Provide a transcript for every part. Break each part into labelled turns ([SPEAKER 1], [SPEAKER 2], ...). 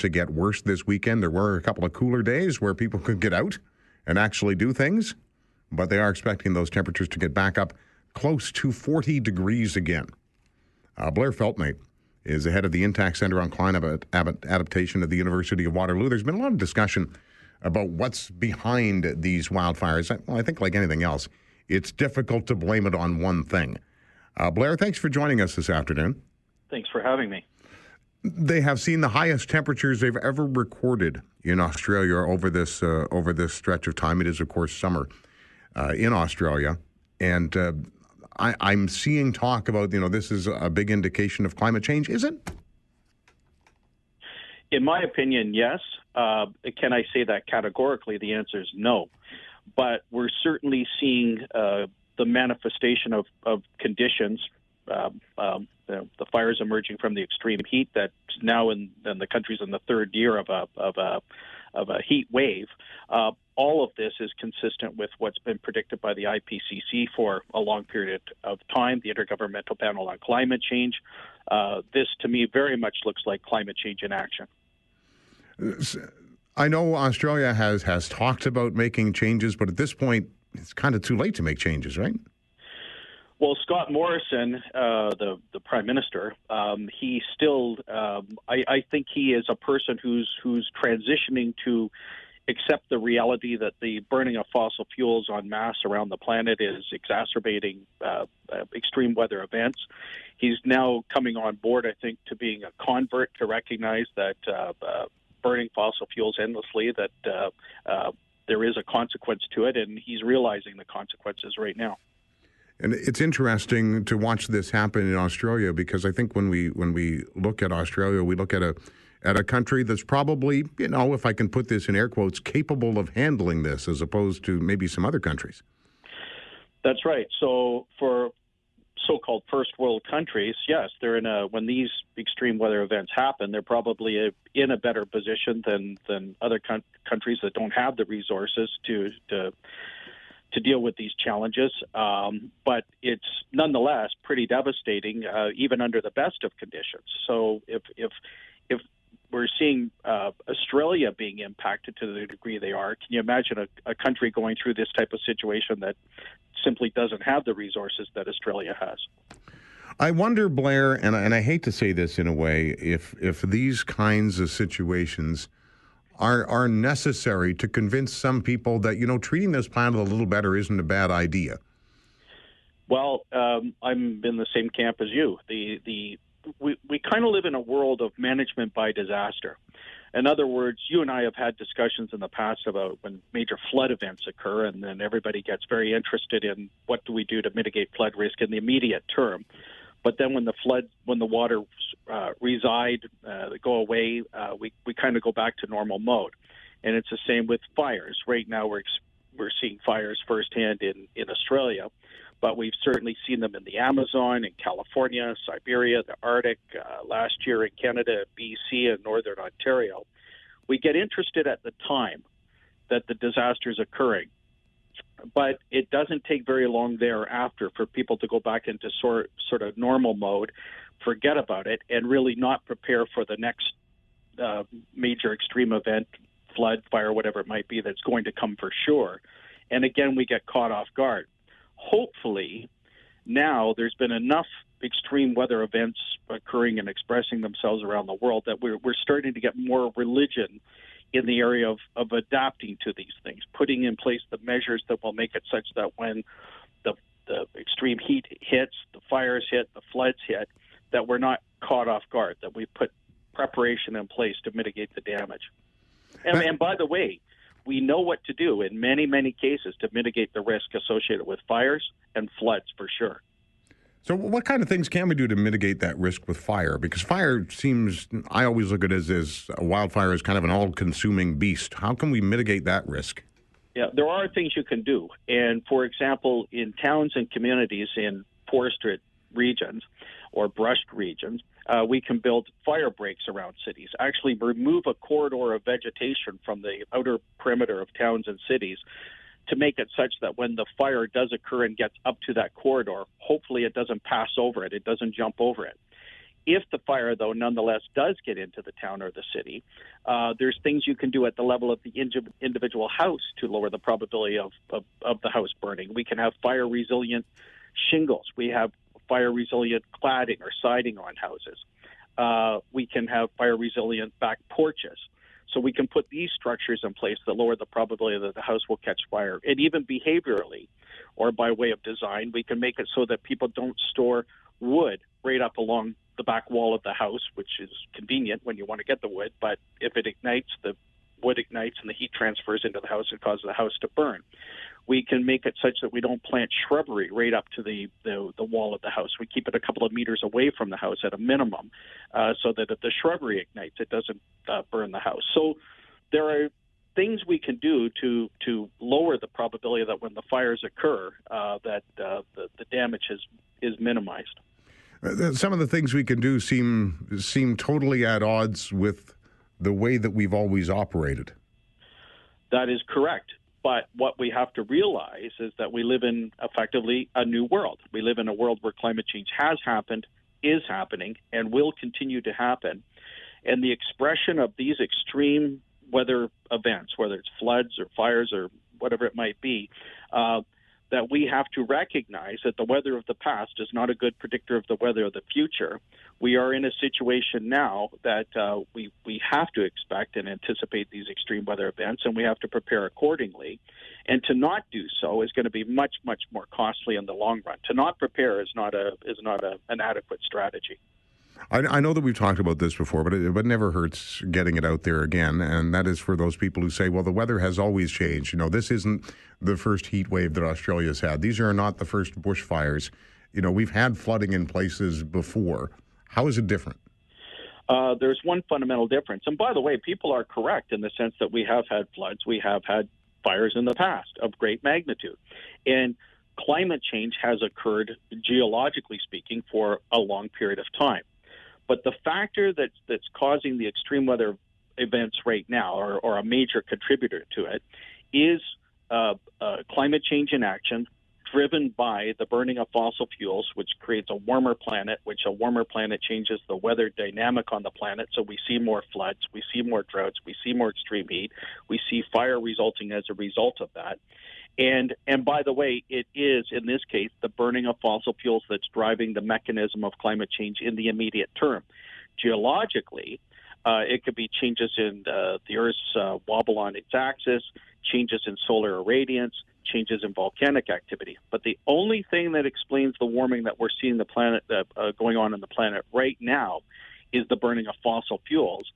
[SPEAKER 1] to get worse this weekend. There were a couple of cooler days where people could get out and actually do things, but they are expecting those temperatures to get back up close to 40 degrees again. Blair Feltmate is the head of the Intact Center on Climate Adaptation at the University of Waterloo. There's been a lot of discussion about what's behind these wildfires. Well, I think like anything else, it's difficult to blame it on one thing. Blair, thanks for joining us this afternoon.
[SPEAKER 2] Thanks for having me.
[SPEAKER 1] They have seen the highest temperatures they've ever recorded in Australia over this stretch of time. It is, of course, summer in Australia, and I'm seeing talk about, this is a big indication of climate change. Is it?
[SPEAKER 2] In my opinion, yes. Can I say that categorically? The answer is no. But we're certainly seeing the manifestation of conditions, the fires emerging from the extreme heat that's now in the country's in the third year of a heat wave. All of this is consistent with what's been predicted by the IPCC for a long period of time, the Intergovernmental Panel on Climate Change. This, to me, very much looks like climate change in action.
[SPEAKER 1] I know Australia has talked about making changes, but at this point, it's kind of too late to make changes, right?
[SPEAKER 2] Well, Scott Morrison, the Prime Minister, he still, I think he is a person who's transitioning to accept the reality that the burning of fossil fuels en masse around the planet is exacerbating extreme weather events. He's now coming on board, I think, to being a convert to recognize that burning fossil fuels endlessly, that there is a consequence to it, and he's realizing the consequences right now.
[SPEAKER 1] And it's interesting to watch this happen in Australia, because I think when we look at Australia, we look at a country that's probably, if I can put this in air quotes, capable of handling this, as opposed to maybe some other countries.
[SPEAKER 2] That's right. So for so-called first world countries, yes, they're when these extreme weather events happen, they're probably in a better position than other countries that don't have the resources to deal with these challenges. But it's nonetheless pretty devastating, even under the best of conditions. So if we're seeing Australia being impacted to the degree they are, can you imagine a country going through this type of situation that simply doesn't have the resources that Australia has?
[SPEAKER 1] I wonder, Blair, and I hate to say this in a way, if these kinds of situations are necessary to convince some people that, treating this planet a little better isn't a bad idea. Well,
[SPEAKER 2] I'm in the same camp as you. We kind of live in a world of management by disaster. In other words, you and I have had discussions in the past about when major flood events occur, and then everybody gets very interested in what do we do to mitigate flood risk in the immediate term. But then when the waters reside, they go away, we kind of go back to normal mode. And it's the same with fires. Right now we're seeing fires firsthand in Australia, but we've certainly seen them in the Amazon, in California, Siberia, the Arctic, last year in Canada, BC, and Northern Ontario. We get interested at the time that the disaster is occurring, but it doesn't take very long thereafter for people to go back into sort of normal mode, forget about it, and really not prepare for the next major extreme event, flood, fire, whatever it might be, that's going to come for sure. And again, we get caught off guard. Hopefully, now there's been enough extreme weather events occurring and expressing themselves around the world that we're starting to get more religion in the area of adapting to these things, putting in place the measures that will make it such that when the extreme heat hits, the fires hit, the floods hit, that we're not caught off guard, that we put preparation in place to mitigate the damage. And by the way, we know what to do in many, many cases to mitigate the risk associated with fires and floods for sure.
[SPEAKER 1] So what kind of things can we do to mitigate that risk with fire? Because fire seems, I always look at it as a wildfire as kind of an all-consuming beast. How can we mitigate that risk?
[SPEAKER 2] Yeah, there are things you can do. And for example, in towns and communities in forested regions or brushed regions, we can build fire breaks around cities, actually remove a corridor of vegetation from the outer perimeter of towns and cities to make it such that when the fire does occur and gets up to that corridor, hopefully it doesn't pass over it, it doesn't jump over it. If the fire, though, nonetheless does get into the town or the city, there's things you can do at the level of the individual house to lower the probability of the house burning. We can have fire-resilient shingles. We have fire-resilient cladding or siding on houses. We can have fire-resilient back porches. So we can put these structures in place that lower the probability that the house will catch fire. And even behaviorally, or by way of design, we can make it so that people don't store wood right up along the back wall of the house, which is convenient when you want to get the wood. But if it ignites, the wood ignites and the heat transfers into the house and causes the house to burn. We can make it such that we don't plant shrubbery right up to the wall of the house. We keep it a couple of meters away from the house at a minimum, so that if the shrubbery ignites, it doesn't burn the house. So there are things we can do to lower the probability that when the fires occur, that the damage is minimized.
[SPEAKER 1] Some of the things we can do seem totally at odds with the way that we've always operated.
[SPEAKER 2] That is correct. But what we have to realize is that we live in effectively a new world. We live in a world where climate change has happened, is happening, and will continue to happen. And the expression of these extreme weather events, whether it's floods or fires or whatever it might be, that we have to recognize that the weather of the past is not a good predictor of the weather of the future. We are in a situation now that we have to expect and anticipate these extreme weather events, and we have to prepare accordingly. And to not do so is going to be much, much more costly in the long run. To not prepare is not an adequate strategy.
[SPEAKER 1] I know that we've talked about this before, but it never hurts getting it out there again. And that is for those people who say, well, the weather has always changed. You know, this isn't the first heat wave that Australia's had. These are not the first bushfires. You know, we've had flooding in places before. How is it different?
[SPEAKER 2] There's one fundamental difference. And by the way, people are correct in the sense that we have had floods. We have had fires in the past of great magnitude. And climate change has occurred, geologically speaking, for a long period of time. But the factor that's causing the extreme weather events right now, or a major contributor to it, is climate change in action, driven by the burning of fossil fuels, which creates a warmer planet, which a warmer planet changes the weather dynamic on the planet. So we see more floods, we see more droughts, we see more extreme heat, we see fire resulting as a result of that. And by the way, it is, in this case, the burning of fossil fuels that's driving the mechanism of climate change in the immediate term. Geologically, it could be changes in the Earth's wobble on its axis, changes in solar irradiance, changes in volcanic activity. But the only thing that explains the warming that we're seeing the planet going on in the planet right now is the burning of fossil fuels.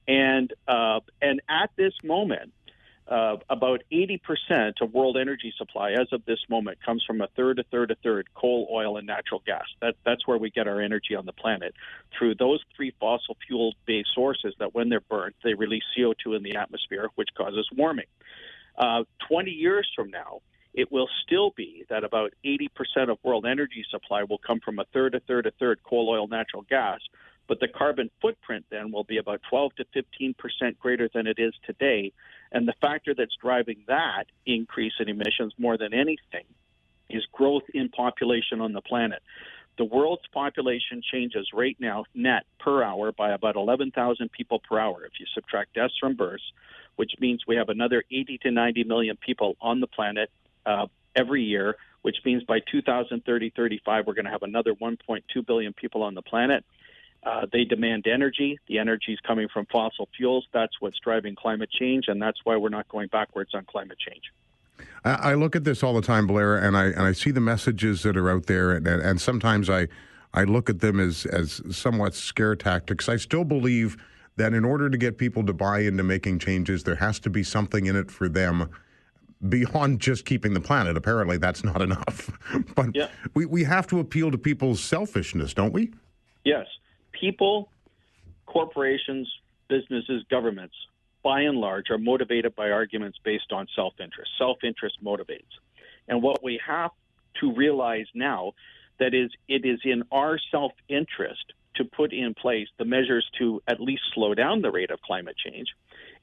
[SPEAKER 2] And at this moment, about 80% of world energy supply as of this moment comes from a third coal, oil, and natural gas. That's where we get our energy on the planet, through those three fossil fuel-based sources that when they're burnt, they release CO2 in the atmosphere, which causes warming. 20 years from now, it will still be that about 80% of world energy supply will come from a third coal, oil, natural gas. But the carbon footprint then will be about 12 to 15% greater than it is today. And the factor that's driving that increase in emissions more than anything is growth in population on the planet. The world's population changes right now net per hour by about 11,000 people per hour if you subtract deaths from births, which means we have another 80 to 90 million people on the planet every year, which means by 2030-35 we're going to have another 1.2 billion people on the planet. They demand energy. The energy is coming from fossil fuels. That's what's driving climate change, and that's why we're not going backwards on climate change.
[SPEAKER 1] I look at this all the time, Blair, and I see the messages that are out there, and sometimes I look at them as somewhat scare tactics. I still believe that in order to get people to buy into making changes, there has to be something in it for them beyond just keeping the planet. Apparently, that's not enough. But yeah, we have to appeal to people's selfishness, don't we?
[SPEAKER 2] Yes. People, corporations, businesses, governments, by and large, are motivated by arguments based on self-interest. Self-interest motivates. And what we have to realize now that it is in our self-interest to put in place the measures to at least slow down the rate of climate change.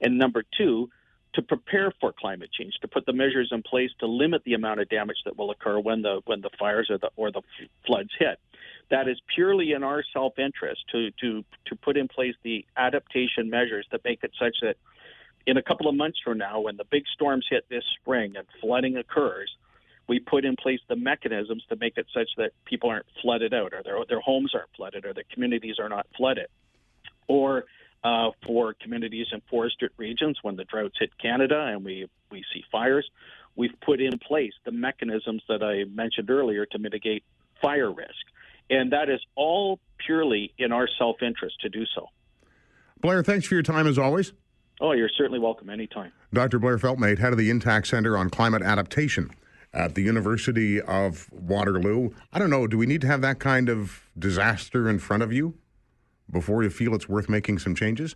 [SPEAKER 2] And number two, to prepare for climate change, to put the measures in place to limit the amount of damage that will occur when the fires or the floods hit. that is purely in our self-interest to put in place the adaptation measures that make it such that in a couple of months from now, when the big storms hit this spring and flooding occurs, we put in place the mechanisms to make it such that people aren't flooded out, or their homes aren't flooded, or their communities are not flooded. Or for communities in forested regions, when the droughts hit Canada and we see fires, we've put in place the mechanisms that I mentioned earlier to mitigate fire risk. And that is all purely in our self-interest to do so.
[SPEAKER 1] Blair, thanks for your time as always.
[SPEAKER 2] Oh, you're certainly welcome anytime.
[SPEAKER 1] Dr. Blair Feltmate, head of the Intact Center on Climate Adaptation at the University of Waterloo. I don't know, do we need to have that kind of disaster in front of you before you feel it's worth making some changes?